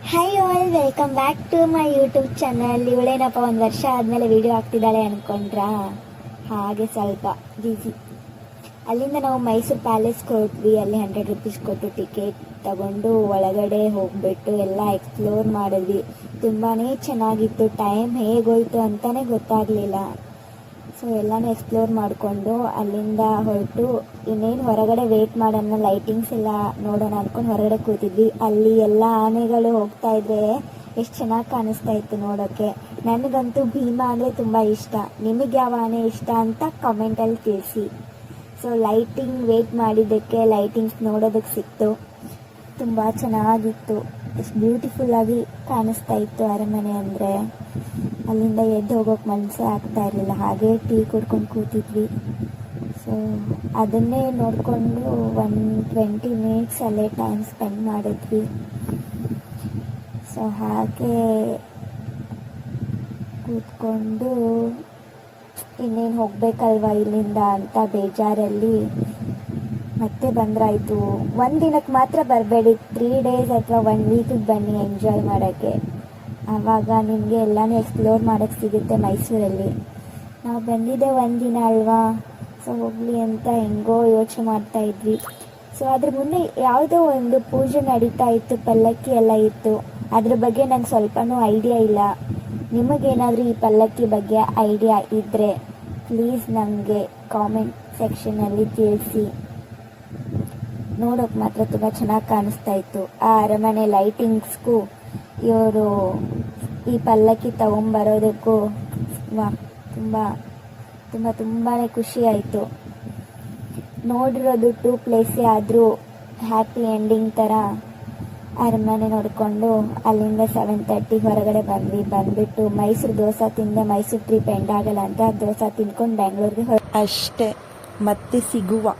Hi all, welcome back to my YouTube channel. ಇವಳೇನಪ್ಪ ಒಂದು ವರ್ಷ ಆದಮೇಲೆ ವಿಡಿಯೋ ಹಾಕ್ತಿದ್ದಾಳೆ ಅಂದ್ಕೊಂಡ್ರಾ? ಹಾಗೆ ಸ್ವಲ್ಪ ಬಿಸಿ. ಅಲ್ಲಿಂದ ನಾವು ಮೈಸೂರು ಪ್ಯಾಲೇಸ್ಗೆ ಹೊರಟ್ವಿ. ಅಲ್ಲಿ 100 ರೂಪೀಸ್ ಕೊಟ್ಟು ಟಿಕೆಟ್ ತಗೊಂಡು ಒಳಗಡೆ ಹೋಗ್ಬಿಟ್ಟು ಎಲ್ಲ ಎಕ್ಸ್ಪ್ಲೋರ್ ಮಾಡಿದ್ವಿ. ತುಂಬಾ ಚೆನ್ನಾಗಿತ್ತು. ಟೈಮ್ ಹೇಗೋಯ್ತು ಅಂತಲೇ ಗೊತ್ತಾಗಲಿಲ್ಲ. ಸೊ ಎಲ್ಲನೂ ಎಕ್ಸ್ಪ್ಲೋರ್ ಮಾಡಿಕೊಂಡು ಅಲ್ಲಿಂದ ಹೊರಟು ಇನ್ನೇನು ಹೊರಗಡೆ ವೇಟ್ ಮಾಡೋಣ, ಲೈಟಿಂಗ್ಸ್ ಎಲ್ಲ ನೋಡೋಣ ಅಂದ್ಕೊಂಡು ಹೊರಗಡೆ ಕೂತಿದ್ವಿ. ಅಲ್ಲಿ ಎಲ್ಲ ಆನೆಗಳು ಹೋಗ್ತಾ ಇದ್ರೆ ಎಷ್ಟು ಚೆನ್ನಾಗಿ ಕಾಣಿಸ್ತಾ ಇತ್ತು ನೋಡೋಕ್ಕೆ. ನನಗಂತೂ ಭೀಮಾ ಅಂದರೆ ತುಂಬ ಇಷ್ಟ. ನಿಮಗೆ ಯಾವ ಆನೆ ಇಷ್ಟ ಅಂತ ಕಮೆಂಟಲ್ಲಿ ತಿಳಿಸಿ. ಸೊ ಲೈಟಿಂಗ್ ವೇಟ್ ಮಾಡಿದ್ದಕ್ಕೆ ಲೈಟಿಂಗ್ಸ್ ನೋಡೋದಕ್ಕೆ ಸಿಕ್ತು. ತುಂಬ ಚೆನ್ನಾಗಿತ್ತು. ಎಷ್ಟು ಬ್ಯೂಟಿಫುಲ್ಲಾಗಿ ಕಾಣಿಸ್ತಾ ಇತ್ತು ಅರಮನೆ ಅಂದರೆ. ಅಲ್ಲಿಂದ ಎದ್ದು ಹೋಗೋಕೆ ಮನಸ್ಸೇ ಆಗ್ತಾ ಇರಲಿಲ್ಲ. ಹಾಗೆ ಟೀ ಕುಡ್ಕೊಂಡು ಕೂತಿದ್ವಿ. ಸೊ ಅದನ್ನೇ ನೋಡಿಕೊಂಡು 20 ಮಿನಿಟ್ಸ್ ಅಲ್ಲೇ ಟೈಮ್ ಸ್ಪೆಂಡ್ ಮಾಡಿದ್ವಿ. ಸೊ ಹಾಗೆ ಕೂತ್ಕೊಂಡು ಇನ್ನೇನು ಹೋಗಬೇಕಲ್ವ ಇಲ್ಲಿಂದ ಅಂತ ಬೇಜಾರಲ್ಲಿ ಮತ್ತೆ ಬಂದ್ರಾಯ್ತು. ಒಂದು ದಿನಕ್ಕೆ ಮಾತ್ರ ಬರಬೇಡಿ, 3 ಡೇಸ್ ಅಥವಾ 1 ವೀಕಿಗೆ ಬನ್ನಿ ಎಂಜಾಯ್ ಮಾಡೋಕ್ಕೆ. ಆವಾಗ ನಿಮಗೆ ಎಲ್ಲನೂ ಎಕ್ಸ್ಪ್ಲೋರ್ ಮಾಡೋಕ್ಕೆ ಸಿಗುತ್ತೆ ಮೈಸೂರಲ್ಲಿ. ನಾವು ಬಂದಿದ್ದೆ 1 ದಿನ ಅಲ್ವಾ, ಸೊ ಹೋಗಲಿ ಅಂತ ಹೆಂಗೋ ಯೋಚನೆ ಮಾಡ್ತಾ ಇದ್ವಿ. ಸೊ ಅದ್ರ ಮುಂದೆ ಯಾವುದೋ ಒಂದು ಪೂಜೆ ನಡೀತಾ ಇತ್ತು, ಪಲ್ಲಕ್ಕಿ ಎಲ್ಲ ಇತ್ತು. ಅದ್ರ ಬಗ್ಗೆ ನಂಗೆ ಸ್ವಲ್ಪನೂ ಐಡಿಯಾ ಇಲ್ಲ. ನಿಮಗೇನಾದರೂ ಈ ಪಲ್ಲಕ್ಕಿ ಬಗ್ಗೆ ಐಡಿಯಾ ಇದ್ದರೆ ಪ್ಲೀಸ್ ನನಗೆ ಕಾಮೆಂಟ್ ಸೆಕ್ಷನಲ್ಲಿ ತಿಳಿಸಿ. ನೋಡೋಕೆ ಮಾತ್ರ ತುಂಬ ಚೆನ್ನಾಗಿ ಕಾಣಿಸ್ತಾ ಇತ್ತು. ಆ ಅರಮನೆ ಲೈಟಿಂಗ್ಸ್ಗೂ ಇವರು ಈ ಪಲ್ಲಕ್ಕಿ ತಗೊಂಬರೋದಕ್ಕೂ ತುಂಬಾ ಖುಷಿ ಆಯಿತು. ನೋಡಿರೋದು 2 ಪ್ಲೇಸೇ ಆದರೂ ಹ್ಯಾಪಿ ಎಂಡಿಂಗ್ ಥರ ಅರಮನೆ ನೋಡಿಕೊಂಡು ಅಲ್ಲಿಂದ 7:30 ಹೊರಗಡೆ ಬಂದ್ಬಿಟ್ಟು ಮೈಸೂರು ದೋಸೆ ತಿಂದೆ. ಮೈಸೂರು ಟ್ರಿಪ್ ಎಂಡ್ ಆಗಲ್ಲ ಅಂತ ದೋಸೆ ತಿನ್ಕೊಂಡು ಬೆಂಗಳೂರಿಗೆ ಅಷ್ಟೇ. ಮತ್ತೆ ಸಿಗುವ.